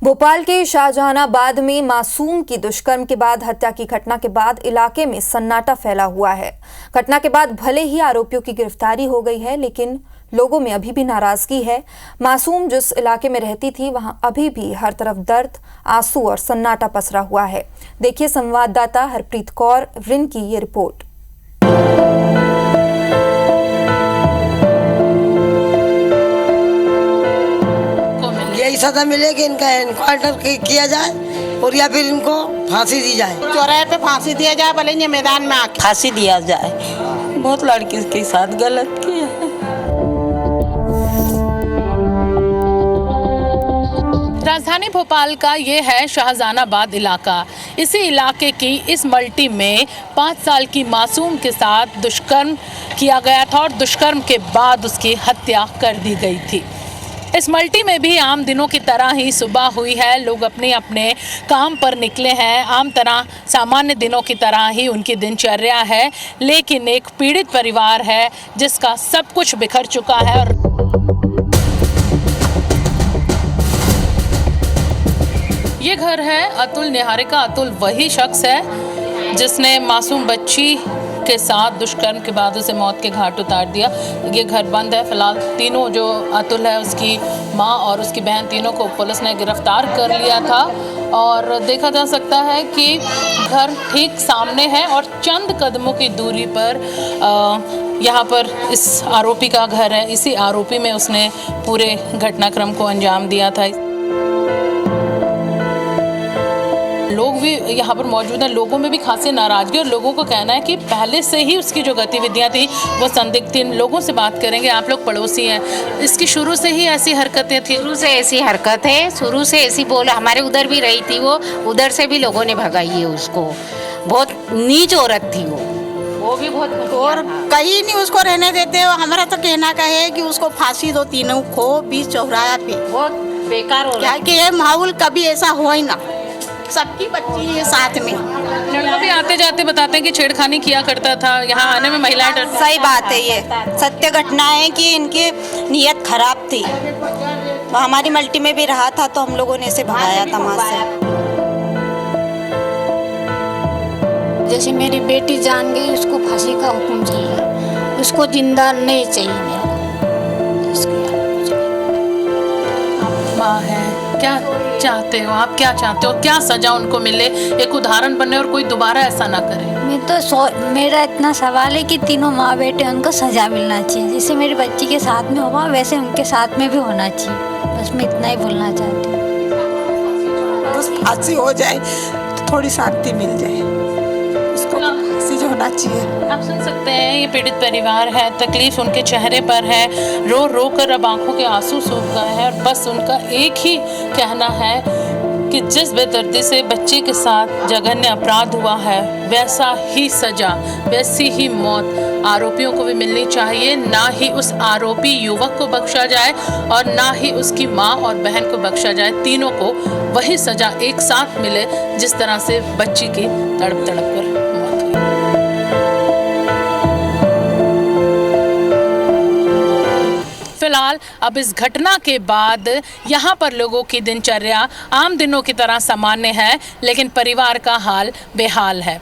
भोपाल के शाहजहानाबाद में मासूम की दुष्कर्म के बाद हत्या की घटना के बाद इलाके में सन्नाटा फैला हुआ है। घटना के बाद भले ही आरोपियों की गिरफ्तारी हो गई है, लेकिन लोगों में अभी भी नाराजगी है। मासूम जिस इलाके में रहती थी, वहां अभी भी हर तरफ दर्द, आंसू और सन्नाटा पसरा हुआ है। देखिए संवाददाता हरप्रीत कौर रिन की ये रिपोर्ट। यही सजा मिले कि इनका एनकाउंटर किया जाए और या फिर इनको फांसी दी जाए। चौराहे पे फांसी दिया जाए, भले ये मैदान में आके फांसी दिया जाए। बहुत लड़की के साथ गलत किया है। राजधानी भोपाल का ये है शाहजहानाबाद इलाका। इसी इलाके की इस मल्टी में 5 साल की मासूम के साथ दुष्कर्म किया गया था और दुष्कर्म के बाद उसकी हत्या कर दी गई थी। इस मल्टी में भी आम दिनों की तरह ही सुबह हुई है। लोग अपने अपने काम पर निकले हैं। आम तरह सामान्य दिनों की तरह ही उनकी दिनचर्या है, लेकिन एक पीड़ित परिवार है जिसका सब कुछ बिखर चुका है। और ये घर है अतुल निहारिका। अतुल वही शख्स है जिसने मासूम बच्ची के साथ दुष्कर्म के बाद उसे मौत के घाट उतार दिया। ये घर बंद है फिलहाल। तीनों जो अतुल है, उसकी माँ और उसकी बहन, तीनों को पुलिस ने गिरफ्तार कर लिया था। और देखा जा सकता है कि घर ठीक सामने है और चंद कदमों की दूरी पर यहाँ पर इस आरोपी का घर है। इसी आरोपी में उसने पूरे घटनाक्रम को अंजाम दिया था। लोग भी यहाँ पर मौजूद हैं। लोगों में भी खासी नाराजगी और लोगों को कहना है कि पहले से ही उसकी जो गतिविधियाँ थी वो संदिग्ध थी। लोगों से बात करेंगे। आप लोग पड़ोसी हैं, इसकी शुरू से ही ऐसी हरकतें थी? शुरू से ऐसी हरकत है, शुरू से ऐसी बोल। हमारे उधर भी रही थी वो, उधर से भी लोगों ने भगाई है उसको। बहुत नीच औरत थी वो भी बहुत। और कहीं नहीं उसको रहने देते। हमारा तो कहना का है कि उसको फांसी दो तीनों को बीच चौराहा पे। बहुत बेकार हो रहा है कि ये माहौल कभी ऐसा हो ही ना। सबकी बच्ची है साथ में। लड़का भी आते जाते बताते हैं कि छेड़खानी किया करता था। यहाँ आने में महिलाएं डरती। सही बात है, ये सत्य घटना है कि इनकी नीयत खराब थी। वो हमारी मल्टी में भी रहा था तो हम लोगों ने इसे भगाया था वहाँ से। जैसे मेरी बेटी जान गई, उसको फांसी का हुक्म चाहिए, उसको जिंदा नहीं चाहिए। माँ है, क्या चाहते हो आप? क्या चाहते हो? क्या सजा उनको मिले, एक उदाहरण बने और कोई दोबारा ऐसा ना करे? मैं तो मेरा इतना सवाल है कि तीनों माँ बेटे उनको सजा मिलना चाहिए। जैसे मेरी बच्ची के साथ में हुआ वैसे उनके साथ में भी होना चाहिए। बस मैं इतना ही बोलना चाहती हूँ। बस फांसी हो जाए तो थोड़ी शांति मिल जाए। उसको फांसी जो होना चाहिए। आप सुन सकते हैं, ये पीड़ित परिवार है, तकलीफ उनके चेहरे पर है। रो रो कर अब आंखों के आंसू सूख गए हैं और बस उनका एक ही कहना है कि जिस बेदर्दी से बच्चे के साथ जघन्य अपराध हुआ है, वैसा ही सजा, वैसी ही मौत आरोपियों को भी मिलनी चाहिए। ना ही उस आरोपी युवक को बख्शा जाए और ना ही उसकी माँ और बहन को बख्शा जाए। तीनों को वही सजा एक साथ मिले जिस तरह से बच्ची की तड़प तड़प कर मौत हुई। फिलहाल अब इस घटना के बाद यहाँ पर लोगों की दिनचर्या आम दिनों की तरह सामान्य है, लेकिन परिवार का हाल बेहाल है।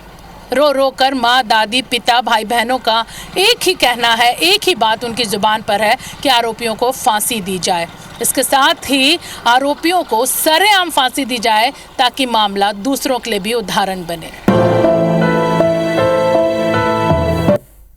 रो रो कर माँ, दादी, पिता, भाई बहनों का एक ही कहना है, एक ही बात उनकी जुबान पर है कि आरोपियों को फांसी दी जाए। इसके साथ ही आरोपियों को सरेआम फांसी दी जाए ताकि मामला दूसरों के लिए भी उदाहरण बने।